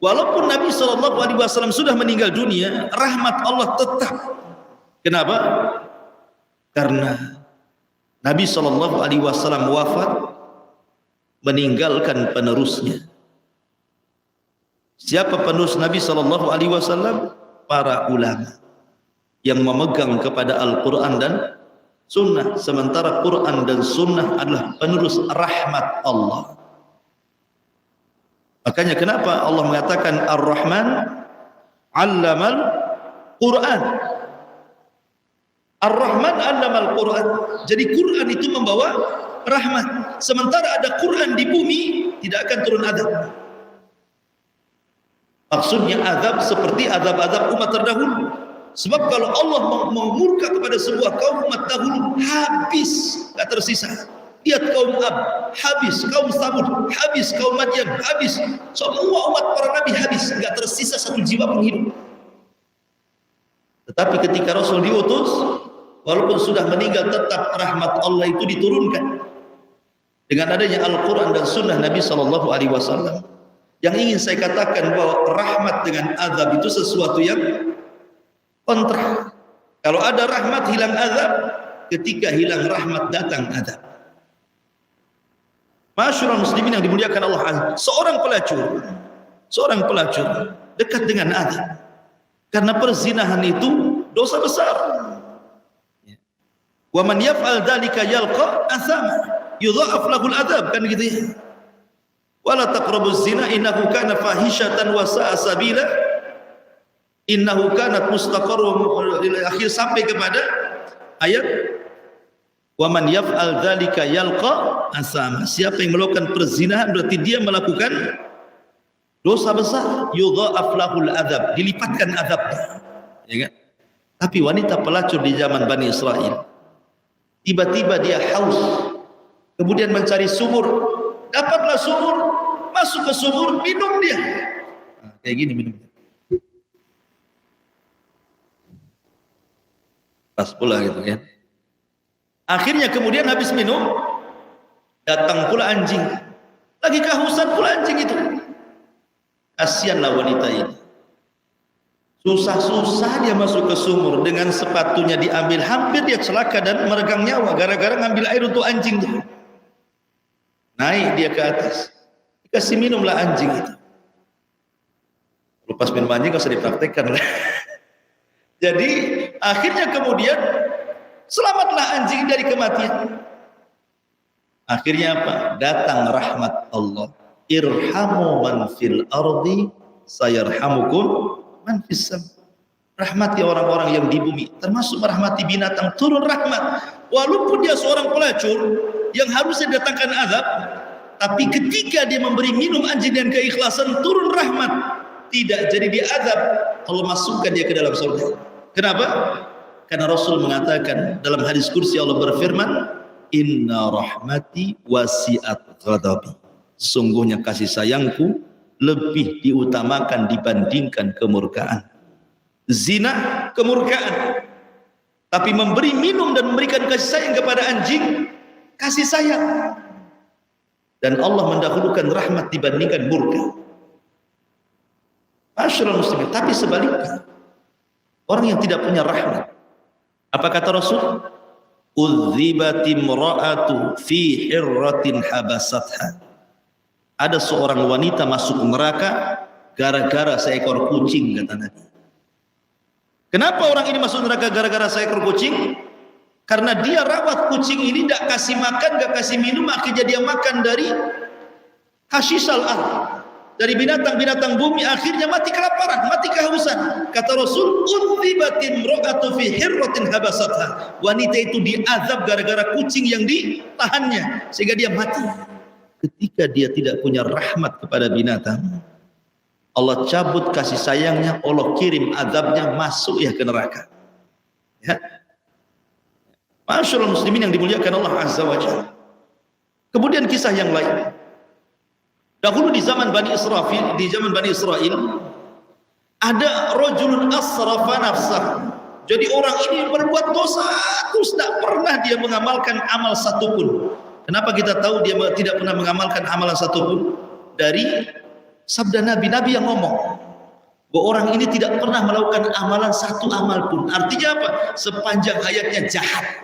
Walaupun Nabi SAW sudah meninggal dunia, rahmat Allah tetap. Kenapa? Karena Nabi SAW wafat meninggalkan penerusnya. Siapa penerus Nabi SAW? Para ulama yang memegang kepada Al-Quran dan Sunnah. Sementara Quran dan Sunnah adalah penerus rahmat Allah. Makanya kenapa Allah mengatakan Ar-Rahman 'allamal Quran. Ar-Rahman 'allamal Quran. Jadi Quran itu membawa rahmat. Sementara ada Quran di bumi, tidak akan turun azab. Maksudnya azab seperti azab-azab umat terdahulu. Sebab kalau Allah memurka kepada sebuah kaum umat dahulu, habis, tak tersisa. Lihat kaum Ad, habis, kaum Samud, habis, kaum Madian, habis. Semua umat para nabi habis, enggak tersisa satu jiwa pun hidup. Tetapi ketika Rasul diutus, walaupun sudah meninggal, tetap rahmat Allah itu diturunkan. Dengan adanya Al-Quran dan Sunnah Nabi SAW. Yang ingin saya katakan bahwa rahmat dengan azab itu sesuatu yang kontra. Kalau ada rahmat hilang azab, ketika hilang rahmat datang azab. Ma'asyiral muslimin yang dimuliakan Allah Azza, seorang pelacur dekat dengan azab. Karena perzinahan itu dosa besar. Wa man yaf'al dzalika yalqa asama yudha'af lahul adzab, kan gitu ya. Wala taqrabuz zina innahu kana fahishatan wa sa'a sabila. Innahu kanat mustaqarrun ila akhir, sampai kepada ayat wa man yaf'al dzalika yalqa asama. Siapa yang melakukan perzinahan berarti dia melakukan Dosa besar, yudha'af lahul adzab, dilipatkan azabnya. Ya kan? Tapi wanita pelacur di zaman Bani Israel, tiba-tiba dia haus, kemudian mencari sumur, dapatlah sumur, masuk ke sumur, minum dia. Nah, kayak gini minumnya. Pas pula gitu kan. Akhirnya kemudian habis minum, datang pula anjing. Lagi kehausan pula anjing itu. Kasihanlah wanita ini. Susah-susah dia masuk ke sumur, dengan sepatunya diambil, hampir dia celaka dan meregang nyawa gara-gara ngambil air untuk anjing itu. Naik dia ke atas, dikasih minumlah anjing itu. Lepas minum anjing gak usah dipraktekkan lah. Jadi akhirnya kemudian selamatlah anjing dari kematian. Akhirnya apa? Datang rahmat Allah. Irhamu man fil ardi sayarhamukum man fis sam. Rahmati orang-orang yang di bumi, termasuk merahmati binatang, turun rahmat. Walaupun dia seorang pelacur yang harusnya datangkan azab, tapi ketika dia memberi minum anjing dan keikhlasan, turun rahmat. Tidak jadi dia azab, Allah masukkan dia ke dalam surga. Kenapa? Karena Rasul mengatakan dalam hadis kursi, Allah berfirman, inna rahmati wasi'at ghadabi. Sungguhnya kasih sayangku lebih diutamakan dibandingkan kemurkaan. Zina, kemurkaan. Tapi memberi minum dan memberikan kasih sayang kepada anjing, kasih sayang. Dan Allah mendahulukan rahmat dibandingkan murka. Masyaallah muslimin. Tapi sebaliknya, orang yang tidak punya rahmat, apa kata Rasul? Udzibatim ra'atu fi hirratin habasatha. Ada seorang wanita masuk neraka gara-gara seekor kucing, kata Nabi. Kenapa orang ini masuk neraka gara-gara seekor kucing? Karena dia rawat kucing ini, tidak kasih makan, tidak kasih minum, akhirnya dia makan dari hashisal ardh, dari binatang-binatang bumi, akhirnya mati kelaparan, mati kehausan. Kata Rasul, udzibatim ra'atu fi hirratin habasatha. Wanita itu diazab gara-gara kucing yang ditahannya sehingga dia mati. Ketika dia tidak punya rahmat kepada binatang, Allah cabut kasih sayangnya, Allah kirim azabnya, masuk ya ke neraka. Ya. Masyaallah muslimin yang dimuliakan Allah Azza wa Jalla. Kemudian kisah yang lain. Dahulu di zaman Bani Israel, ada rajulun asrafa nafsah. Jadi orang ini berbuat dosa terus tidak pernah dia mengamalkan amal satupun. Kenapa kita tahu dia tidak pernah mengamalkan amalan satupun? Dari sabda Nabi yang ngomong bahwa orang ini tidak pernah melakukan amalan satu amal pun. Artinya apa? Sepanjang hayatnya jahat.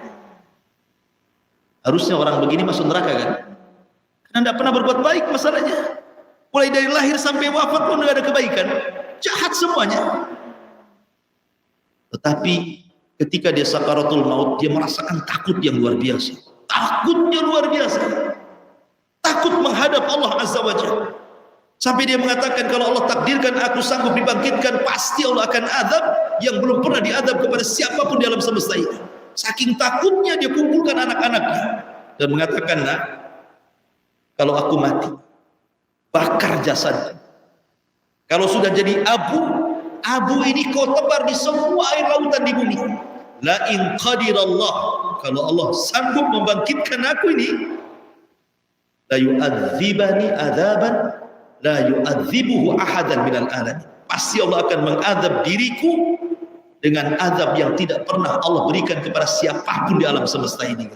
Harusnya orang begini masuk neraka kan? Karena tidak pernah berbuat baik masalahnya. Mulai dari lahir sampai wafat pun tidak ada kebaikan. Jahat semuanya. Tetapi ketika dia sakaratul maut, dia merasakan takut yang luar biasa. Takutnya luar biasa. Takut menghadap Allah Azza wa Jalla. Sampai dia mengatakan, kalau Allah takdirkan aku sanggup dibangkitkan, pasti Allah akan azab yang belum pernah diazab kepada siapapun di alam semesta ini. Saking takutnya dia kumpulkan anak-anaknya dan mengatakan, nah, kalau aku mati, bakar jasadnya. Kalau sudah jadi abu ini kau tebar di semua air lautan di bumi. La in qadirallah, kalau Allah sanggup membangkitkan aku ini, la yu'adzibani adzaban la yu'adzibuhu ahadan minal alamin. Pasti Allah akan mengadab diriku dengan azab yang tidak pernah Allah berikan kepada siapapun di alam semesta ini.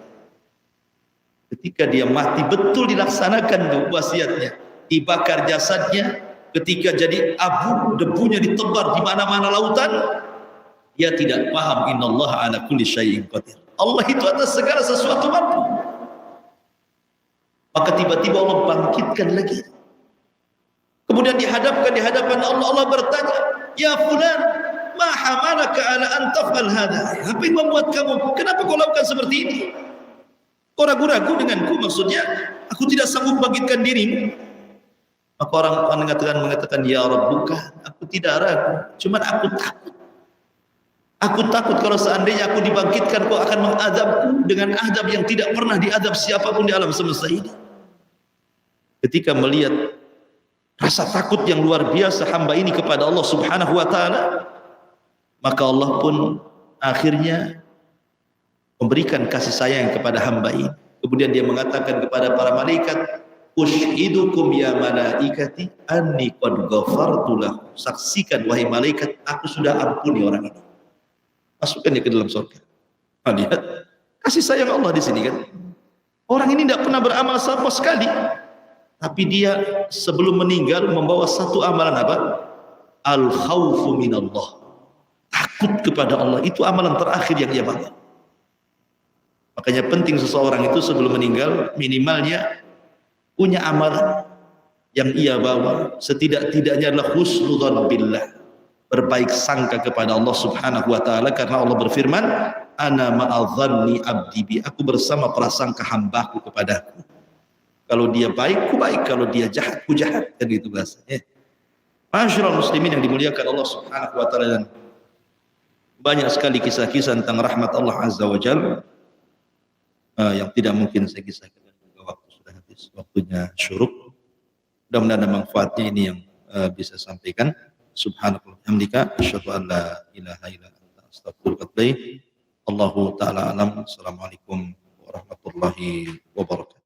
Ketika dia mati, betul dilaksanakan wasiatnya, dibakar jasadnya. Ketika jadi abu, debunya ditebar di mana-mana lautan, dia tidak paham innallaha ala kulli syai'in qadir. Allah itu atas segala sesuatu mampu. Maka tiba-tiba Allah bangkitkan lagi. Kemudian dihadapkan di hadapan Allah, Allah bertanya, "Ya fulan, ma hamalaka ala an taf'al hadha?" Apa yang membuat kamu, kenapa kau lakukan seperti ini? Kau ragu-ragu denganku, maksudnya aku tidak sanggup bangkitkan dirimu. Maka orang mengatakan, ya Rabb, bukan, aku tidak ragu, cuman aku takut. Aku takut kalau seandainya aku dibangkitkan, kau akan mengadabku dengan adab yang tidak pernah diadab siapapun di alam semesta ini. Ketika melihat rasa takut yang luar biasa hamba ini kepada Allah Subhanahu wa taala, maka Allah pun akhirnya memberikan kasih sayang kepada hamba ini. Kemudian dia mengatakan kepada para malaikat, "Ushidukum ya malaikati anni qad ghafartu lahu." Saksikan wahai malaikat, aku sudah ampuni orang ini. Masukkan dia ke dalam surga. Nah, lihat kasih sayang Allah di sini kan. Orang ini tidak pernah beramal sama sekali, tapi dia sebelum meninggal membawa satu amalan apa? Al khaufu minallah. Takut kepada Allah, itu amalan terakhir yang ia bawa. Makanya penting seseorang itu sebelum meninggal minimalnya punya amalan yang ia bawa, setidak-tidaknya adalah husnudzan billah, berbaik sangka kepada Allah Subhanahu wa taala, karena Allah berfirman, ana ma'adhanni abdi bi, aku bersama prasangka hambaku kepadaku. Kalau dia baik, ku baik, kalau dia jahat, ku jahat, kan gitu bahasanya. Masyaallah muslimin yang dimuliakan Allah Subhanahu wa taala, dan banyak sekali kisah-kisah tentang rahmat Allah Azza wa Jalla yang tidak mungkin saya kisahkan, waktu sudah habis, waktunya syuruk. Mudah-mudahan ada manfaatnya ini yang bisa sampaikan. Subhanallah hamdika asyhadu an la ilaha illa anta astaghfiruka wa atubu ilaik. Allahu taala alam. Assalamualaikum warahmatullahi wabarakatuh.